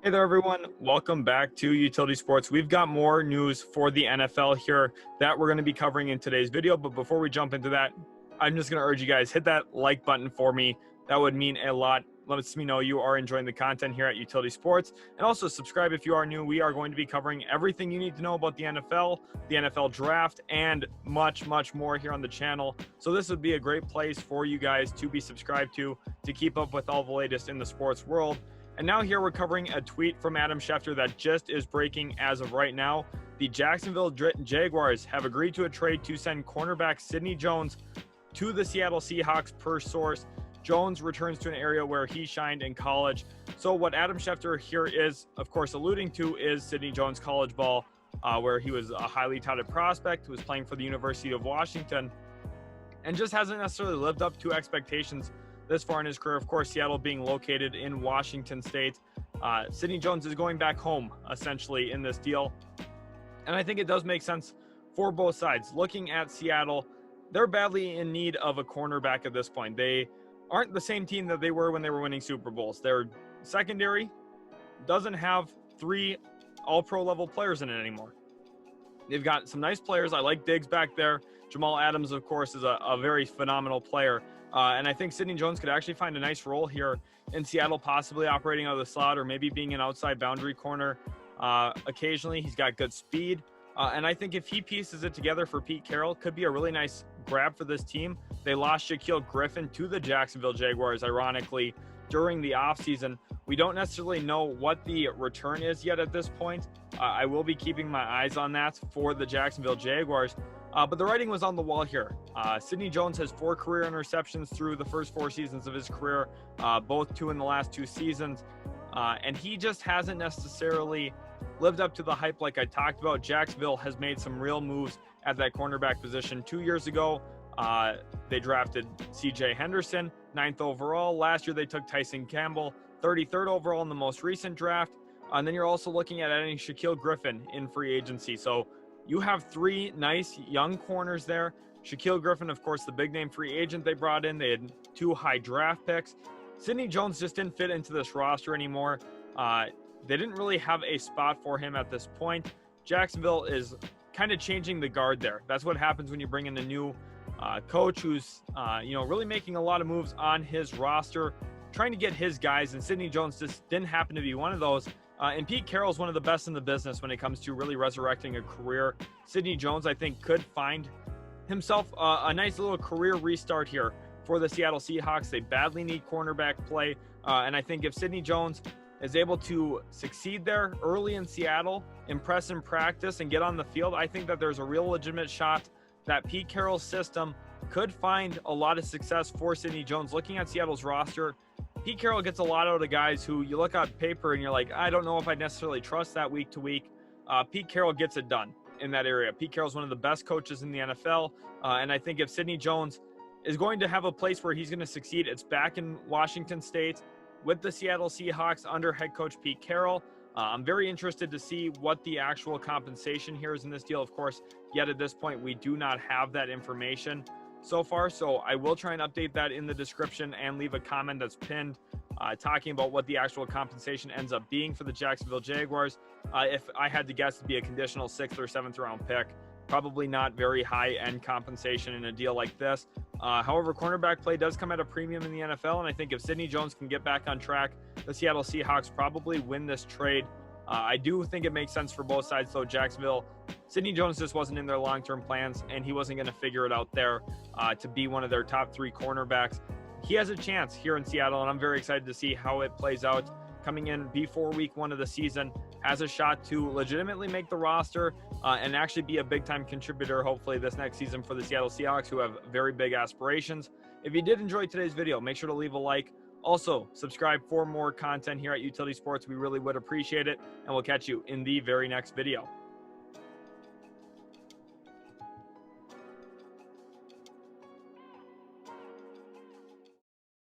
Hey there, everyone. Welcome back to Utility Sports. We've got more news for the NFL here that we're going to be covering in today's video. But before we jump into that, I'm just going to urge you guys, hit that like button for me. That would mean a lot. Lets me know you are enjoying the content here at Utility Sports. And also subscribe if you are new. We are going to be covering everything you need to know about the NFL draft, and much, much more here on the channel. So this would be a great place for you guys to be subscribed to keep up with all the latest in the sports world. And now here we're covering a tweet from Adam Schefter that just is breaking as of right now. The Jacksonville Jaguars have agreed to a trade to send cornerback Sidney Jones to the Seattle Seahawks per source. Jones returns to an area where he shined in college. So what Adam Schefter here is, of course, alluding to is Sidney Jones' college ball, where he was a highly touted prospect, who was playing for the University of Washington, and just hasn't necessarily lived up to expectations this far in his career. Of course, Seattle being located in Washington State. Sidney Jones is going back home, essentially, in this deal. And I think it does make sense for both sides. Looking at Seattle, they're badly in need of a cornerback at this point. They aren't the same team that they were when they were winning Super Bowls. Their secondary doesn't have three all-pro level players in it anymore. They've got some nice players. I like Diggs back there. Jamal Adams, of course, is a very phenomenal player. And I think Sidney Jones could actually find a nice role here in Seattle, possibly operating out of the slot or maybe being an outside boundary corner. Occasionally, he's got good speed. And I think if he pieces it together for Pete Carroll, could be a really nice grab for this team. They lost Shaquille Griffin to the Jacksonville Jaguars, ironically, during the offseason. We don't necessarily know what the return is yet at this point. I will be keeping my eyes on that for the Jacksonville Jaguars. But the writing was on the wall here. Sidney Jones has 4 career interceptions through the first 4 seasons of his career, both 2 in the last 2 seasons. And he just hasn't necessarily lived up to the hype like I talked about. Jacksonville has made some real moves at that cornerback position. 2 years ago, they drafted C.J. Henderson, 9th overall. Last year, they took Tyson Campbell, 33rd overall in the most recent draft. And then you're also looking at adding Shaquille Griffin in free agency. So you have 3 nice young corners there. Shaquille Griffin, of course, the big name free agent they brought in. They had 2 high draft picks. Sidney Jones just didn't fit into this roster anymore. They didn't really have a spot for him at this point. Jacksonville is kind of changing the guard there. That's what happens when you bring in a new coach who's really making a lot of moves on his roster, trying to get his guys, and Sidney Jones just didn't happen to be one of those. And Pete Carroll's one of the best in the business when it comes to really resurrecting a career. Sidney Jones, I think, could find himself a nice little career restart here for the Seattle Seahawks. They badly need cornerback play. And I think if Sidney Jones is able to succeed there early in Seattle, impress in practice, and get on the field, I think that there's a real legitimate shot that Pete Carroll's system could find a lot of success for Sidney Jones. Looking at Seattle's roster, Pete Carroll gets a lot out of guys who you look on paper and you're like, I don't know if I necessarily trust that week to week. Pete Carroll gets it done in that area. Pete Carroll's one of the best coaches in the NFL. And I think if Sidney Jones is going to have a place where he's going to succeed, it's back in Washington State with the Seattle Seahawks under head coach Pete Carroll. I'm very interested to see what the actual compensation here is in this deal. Of course, yet at this point, we do not have that information so far, so I will try and update that in the description and leave a comment that's pinned talking about what the actual compensation ends up being for the Jacksonville Jaguars. If I had to guess, it'd be a conditional 6th or 7th round pick. Probably not very high-end compensation in a deal like this. However, cornerback play does come at a premium in the NFL, and I think if Sidney Jones can get back on track, the Seattle Seahawks probably win this trade. I do think it makes sense for both sides, though. Jacksonville, Sidney Jones just wasn't in their long-term plans, and he wasn't going to figure it out there to be one of their top 3 cornerbacks. He has a chance here in Seattle, and I'm very excited to see how it plays out coming in before week 1 of the season. Has a shot to legitimately make the roster and actually be a big-time contributor, hopefully, this next season for the Seattle Seahawks, who have very big aspirations. If you did enjoy today's video, make sure to leave a like. Also, subscribe for more content here at Utility Sports. We really would appreciate it, and we'll catch you in the very next video.